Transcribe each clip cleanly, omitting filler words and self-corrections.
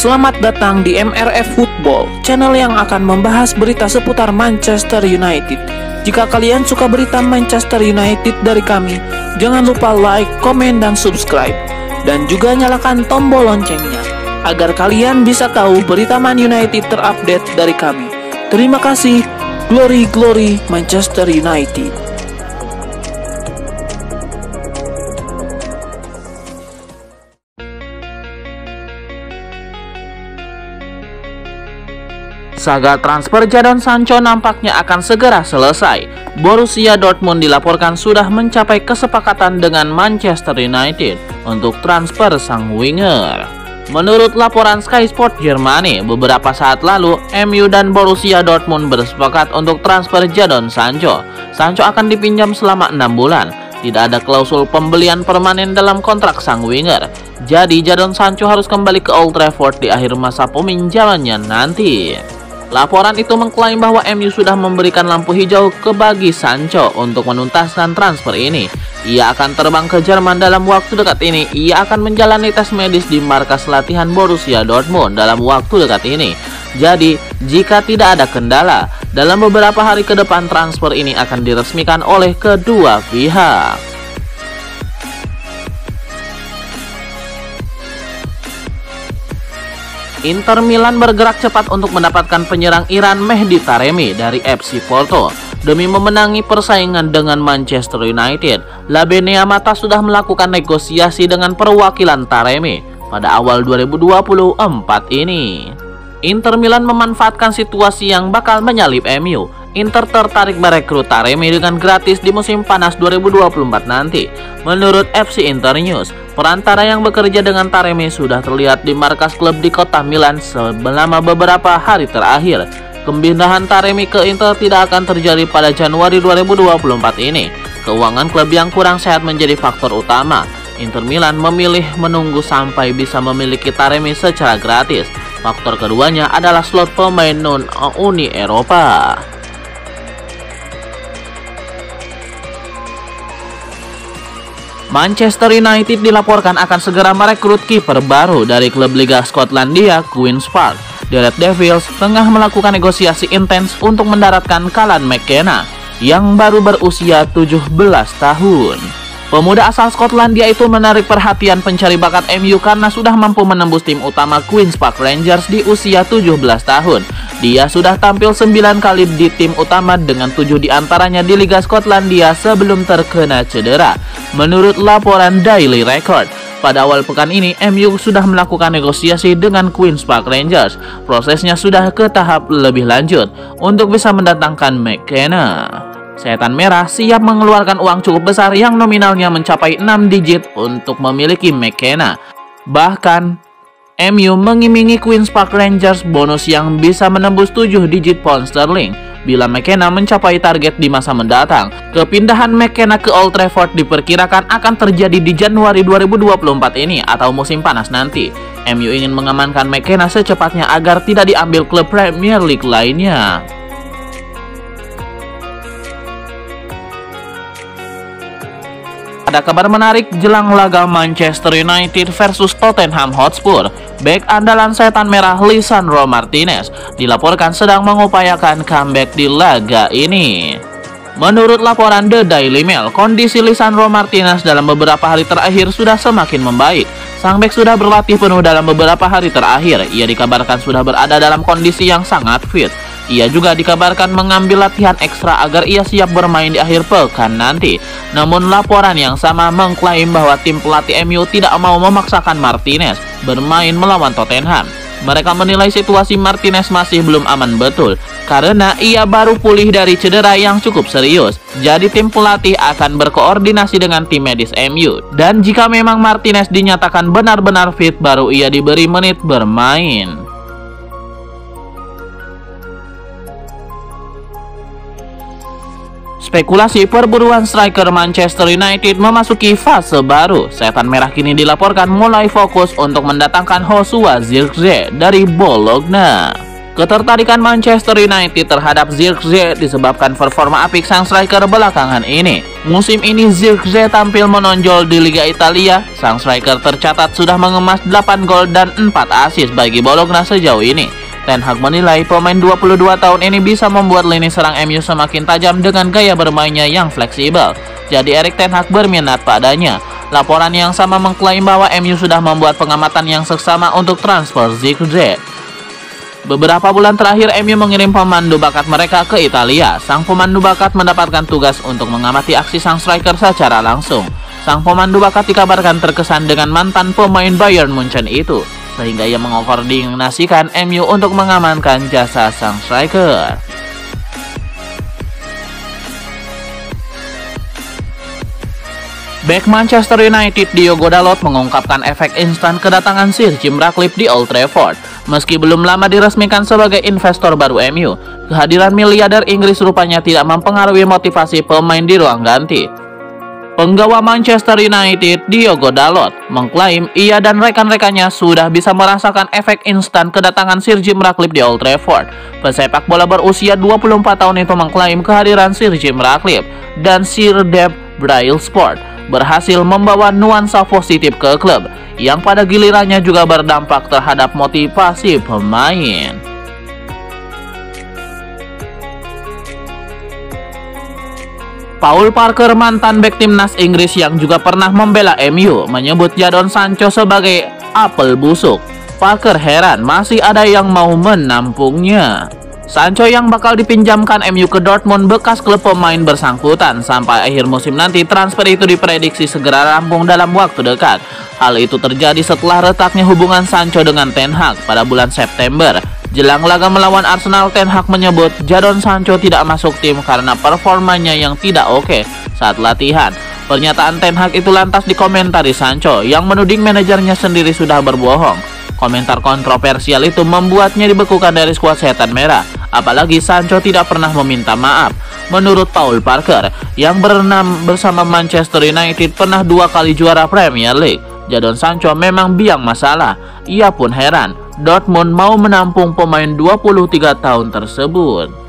Selamat datang di MRF Football, channel yang akan membahas berita seputar Manchester United. Jika kalian suka berita Manchester United dari kami, jangan lupa like, komen, dan subscribe. Dan juga nyalakan tombol loncengnya, agar kalian bisa tahu berita Man United terupdate dari kami. Terima kasih, Glory Glory Manchester United. Saga transfer Jadon Sancho nampaknya akan segera selesai. Borussia Dortmund dilaporkan sudah mencapai kesepakatan dengan Manchester United untuk transfer sang winger. Menurut laporan Sky Sport Germany, beberapa saat lalu MU dan Borussia Dortmund bersepakat untuk transfer Jadon Sancho. Sancho akan dipinjam selama 6 bulan. Tidak ada klausul pembelian permanen dalam kontrak sang winger. Jadi Jadon Sancho harus kembali ke Old Trafford di akhir masa peminjamannya nanti. Laporan itu mengklaim bahwa MU sudah memberikan lampu hijau ke bagi Sancho untuk menuntaskan transfer ini. Ia akan terbang ke Jerman dalam waktu dekat ini. Ia akan menjalani tes medis di markas latihan Borussia Dortmund dalam waktu dekat ini. Jadi, jika tidak ada kendala, dalam beberapa hari ke depan transfer ini akan diresmikan oleh kedua pihak. Inter Milan bergerak cepat untuk mendapatkan penyerang Iran Mehdi Taremi dari FC Porto. Demi memenangi persaingan dengan Manchester United, La Beneamata sudah melakukan negosiasi dengan perwakilan Taremi pada awal 2024 ini. Inter Milan memanfaatkan situasi yang bakal menyalip MU. Inter tertarik merekrut Taremi dengan gratis di musim panas 2024 nanti. Menurut FC Inter News, perantara yang bekerja dengan Taremi sudah terlihat di markas klub di kota Milan selama beberapa hari terakhir. Pemindahan Taremi ke Inter tidak akan terjadi pada Januari 2024 ini. Keuangan klub yang kurang sehat menjadi faktor utama. Inter Milan memilih menunggu sampai bisa memiliki Taremi secara gratis. Faktor keduanya adalah slot pemain non-Uni Eropa. Manchester United dilaporkan akan segera merekrut kiper baru dari klub Liga Skotlandia, Queen's Park. The Red Devils tengah melakukan negosiasi intens untuk mendaratkan Callum McKenna yang baru berusia 17 tahun. Pemuda asal Skotlandia itu menarik perhatian pencari bakat MU karena sudah mampu menembus tim utama Queen's Park Rangers di usia 17 tahun. Dia sudah tampil 9 kali di tim utama dengan 7 diantaranya di Liga Skotlandia sebelum terkena cedera. Menurut laporan Daily Record, pada awal pekan ini MU sudah melakukan negosiasi dengan Queen's Park Rangers. Prosesnya sudah ke tahap lebih lanjut untuk bisa mendatangkan McKenna. Setan Merah siap mengeluarkan uang cukup besar yang nominalnya mencapai 6 digit untuk memiliki McKenna. Bahkan, MU mengiming-imingi Queen's Park Rangers bonus yang bisa menembus 7 digit pound sterling bila McKenna mencapai target di masa mendatang. Kepindahan McKenna ke Old Trafford diperkirakan akan terjadi di Januari 2024 ini atau musim panas nanti. MU ingin mengamankan McKenna secepatnya agar tidak diambil klub Premier League lainnya. Ada kabar menarik jelang laga Manchester United versus Tottenham Hotspur. Bek andalan Setan Merah Lisandro Martinez dilaporkan sedang mengupayakan comeback di laga ini. Menurut laporan The Daily Mail, kondisi Lisandro Martinez dalam beberapa hari terakhir sudah semakin membaik. Sang bek sudah berlatih penuh dalam beberapa hari terakhir. Ia dikabarkan sudah berada dalam kondisi yang sangat fit. Ia juga dikabarkan mengambil latihan ekstra agar ia siap bermain di akhir pekan nanti. Namun laporan yang sama mengklaim bahwa tim pelatih MU tidak mau memaksakan Martinez bermain melawan Tottenham. Mereka menilai situasi Martinez masih belum aman betul karena ia baru pulih dari cedera yang cukup serius. Jadi tim pelatih akan berkoordinasi dengan tim medis MU. Dan jika memang Martinez dinyatakan benar-benar fit, baru ia diberi menit bermain. Spekulasi perburuan striker Manchester United memasuki fase baru. Setan Merah kini dilaporkan mulai fokus untuk mendatangkan Joshua Zirkzee dari Bologna. Ketertarikan Manchester United terhadap Zirkzee disebabkan performa apik sang striker belakangan ini. Musim ini Zirkzee tampil menonjol di Liga Italia. Sang striker tercatat sudah mengemas 8 gol dan 4 assist bagi Bologna sejauh ini. Ten Hag menilai pemain 22 tahun ini bisa membuat lini serang MU semakin tajam dengan gaya bermainnya yang fleksibel. Jadi Erik ten Hag berminat padanya. Laporan yang sama mengklaim bahwa MU sudah membuat pengamatan yang seksama untuk transfer Zirkzee. Beberapa bulan terakhir MU mengirim pemandu bakat mereka ke Italia. Sang pemandu bakat mendapatkan tugas untuk mengamati aksi sang striker secara langsung. Sang pemandu bakat dikabarkan terkesan dengan mantan pemain Bayern Munchen itu, sehingga ia mengkoordinasikan MU untuk mengamankan jasa sang striker. Bek Manchester United Diogo Dalot mengungkapkan efek instan kedatangan Sir Jim Ratcliffe di Old Trafford. Meski belum lama diresmikan sebagai investor baru MU, kehadiran miliarder Inggris rupanya tidak mempengaruhi motivasi pemain di ruang ganti. Penggawa Manchester United Diogo Dalot mengklaim ia dan rekan-rekannya sudah bisa merasakan efek instan kedatangan Sir Jim Ratcliffe di Old Trafford. Pesepak bola berusia 24 tahun itu mengklaim kehadiran Sir Jim Ratcliffe dan Sir Dave Brailsford berhasil membawa nuansa positif ke klub, yang pada gilirannya juga berdampak terhadap motivasi pemain. Paul Parker, mantan bek timnas Inggris yang juga pernah membela MU, menyebut Jadon Sancho sebagai apel busuk. Parker heran masih ada yang mau menampungnya. Sancho yang bakal dipinjamkan MU ke Dortmund bekas klub pemain bersangkutan sampai akhir musim nanti. Transfer itu diprediksi segera rampung dalam waktu dekat. Hal itu terjadi setelah retaknya hubungan Sancho dengan Ten Hag pada bulan September. Jelang laga melawan Arsenal, Ten Hag menyebut Jadon Sancho tidak masuk tim karena performanya yang tidak oke saat latihan. Pernyataan Ten Hag itu lantas dikomentari Sancho yang menuding manajernya sendiri sudah berbohong. Komentar kontroversial itu membuatnya dibekukan dari skuad Setan Merah. Apalagi Sancho tidak pernah meminta maaf. Menurut Paul Parker, yang berenam bersama Manchester United pernah 2 kali juara Premier League, Jadon Sancho memang biang masalah. Ia pun heran Dortmund mau menampung pemain 23 tahun tersebut.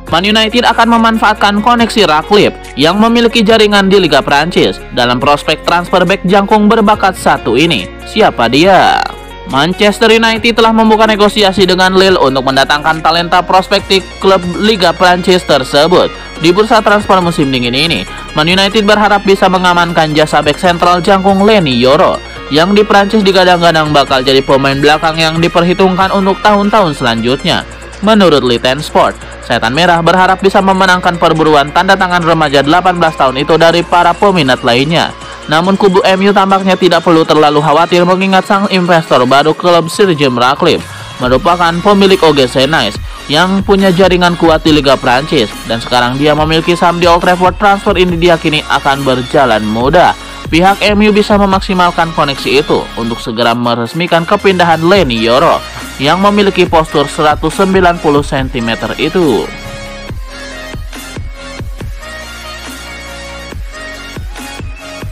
Man United akan memanfaatkan koneksi Ratcliffe yang memiliki jaringan di Liga Prancis dalam prospek transfer bek jangkung berbakat satu ini. Siapa dia? Manchester United telah membuka negosiasi dengan Lille untuk mendatangkan talenta prospektif klub Liga Prancis tersebut. Di bursa transfer musim dingin ini, Man United berharap bisa mengamankan jasa bek sentral jangkung Leny Yoro, yang di Prancis digadang-gadang bakal jadi pemain belakang yang diperhitungkan untuk tahun-tahun selanjutnya. Menurut Liten Sport, Setan Merah berharap bisa memenangkan perburuan tanda tangan remaja 18 tahun itu dari para peminat lainnya. Namun kubu MU tampaknya tidak perlu terlalu khawatir mengingat sang investor baru klub Sir Jim Ratcliffe merupakan pemilik OGC Nice yang punya jaringan kuat di Liga Prancis, dan sekarang dia memiliki saham di Old Trafford. Transfer ini diyakini akan berjalan mudah. Pihak MU bisa memaksimalkan koneksi itu untuk segera meresmikan kepindahan Leny Yoro yang memiliki postur 190 cm itu.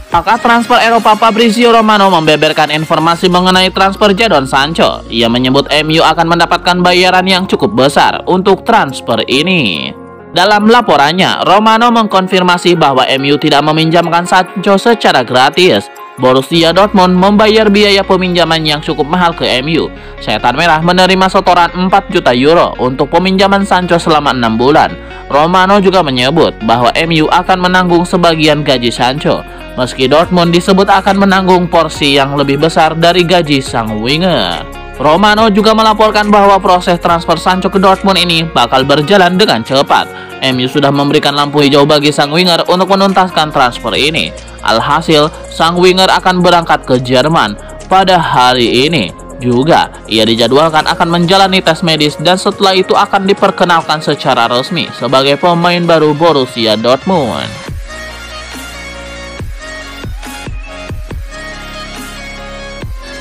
Pakar transfer Eropa Fabrizio Romano membeberkan informasi mengenai transfer Jadon Sancho. Ia menyebut MU akan mendapatkan bayaran yang cukup besar untuk transfer ini. Dalam laporannya, Romano mengkonfirmasi bahwa MU tidak meminjamkan Sancho secara gratis. Borussia Dortmund membayar biaya peminjaman yang cukup mahal ke MU. Setan Merah menerima setoran 4 juta euro untuk peminjaman Sancho selama 6 bulan. Romano juga menyebut bahwa MU akan menanggung sebagian gaji Sancho, meski Dortmund disebut akan menanggung porsi yang lebih besar dari gaji sang winger. Romano juga melaporkan bahwa proses transfer Sancho ke Dortmund ini bakal berjalan dengan cepat. MU sudah memberikan lampu hijau bagi sang winger untuk menuntaskan transfer ini. Alhasil, sang winger akan berangkat ke Jerman pada hari ini. Juga, ia dijadwalkan akan menjalani tes medis dan setelah itu akan diperkenalkan secara resmi sebagai pemain baru Borussia Dortmund.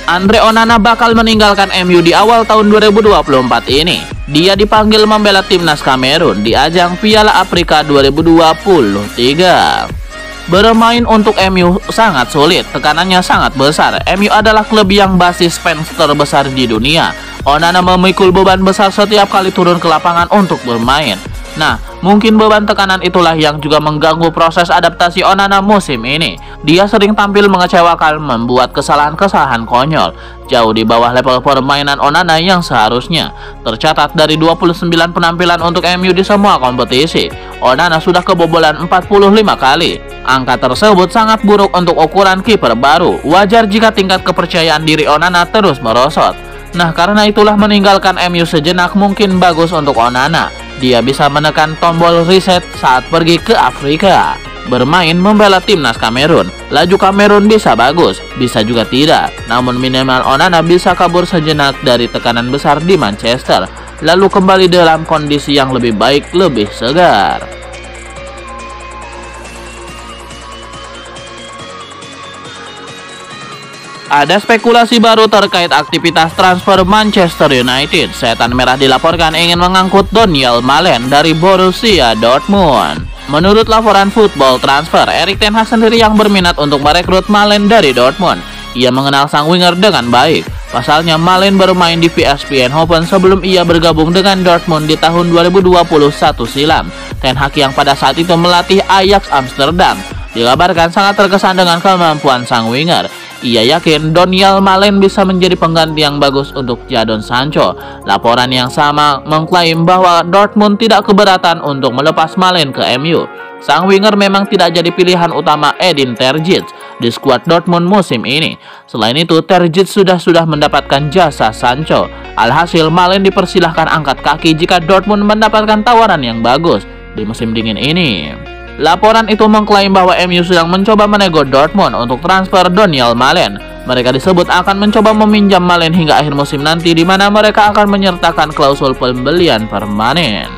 Andre Onana bakal meninggalkan MU di awal tahun 2024 ini. Dia dipanggil membela timnas Kamerun di ajang Piala Afrika 2023. Bermain untuk MU sangat sulit, tekanannya sangat besar. MU adalah klub yang basis fans terbesar di dunia. Onana memikul beban besar setiap kali turun ke lapangan untuk bermain. Nah, mungkin beban tekanan itulah yang juga mengganggu proses adaptasi Onana musim ini. Dia sering tampil mengecewakan, membuat kesalahan-kesalahan konyol, jauh di bawah level permainan Onana yang seharusnya. Tercatat dari 29 penampilan untuk MU di semua kompetisi, Onana sudah kebobolan 45 kali. Angka tersebut sangat buruk untuk ukuran kiper baru. Wajar jika tingkat kepercayaan diri Onana terus merosot. Nah, karena itulah meninggalkan MU sejenak mungkin bagus untuk Onana. Dia bisa menekan tombol reset saat pergi ke Afrika. Bermain membela timnas Kamerun. Laju Kamerun bisa bagus, bisa juga tidak. Namun minimal Onana bisa kabur sejenak dari tekanan besar di Manchester, lalu kembali dalam kondisi yang lebih baik, lebih segar. Ada spekulasi baru terkait aktivitas transfer Manchester United. Setan Merah dilaporkan ingin mengangkut Donyell Malen dari Borussia Dortmund. Menurut laporan Football Transfer, Erik ten Hag sendiri yang berminat untuk merekrut Malen dari Dortmund. Ia mengenal sang winger dengan baik. Pasalnya Malen bermain di PSV Eindhoven sebelum ia bergabung dengan Dortmund di tahun 2021 silam. Ten Hag yang pada saat itu melatih Ajax Amsterdam dikabarkan sangat terkesan dengan kemampuan sang winger. Ia yakin Donyell Malen bisa menjadi pengganti yang bagus untuk Jadon Sancho. Laporan yang sama mengklaim bahwa Dortmund tidak keberatan untuk melepas Malen ke MU. Sang winger memang tidak jadi pilihan utama Edin Terzic di skuad Dortmund musim ini. Selain itu, Terzic sudah mendapatkan jasa Sancho. Alhasil, Malen dipersilahkan angkat kaki jika Dortmund mendapatkan tawaran yang bagus di musim dingin ini. Laporan itu mengklaim bahwa MU sedang mencoba menego Dortmund untuk transfer Donyell Malen. Mereka disebut akan mencoba meminjam Malen hingga akhir musim nanti, di mana mereka akan menyertakan klausul pembelian permanen.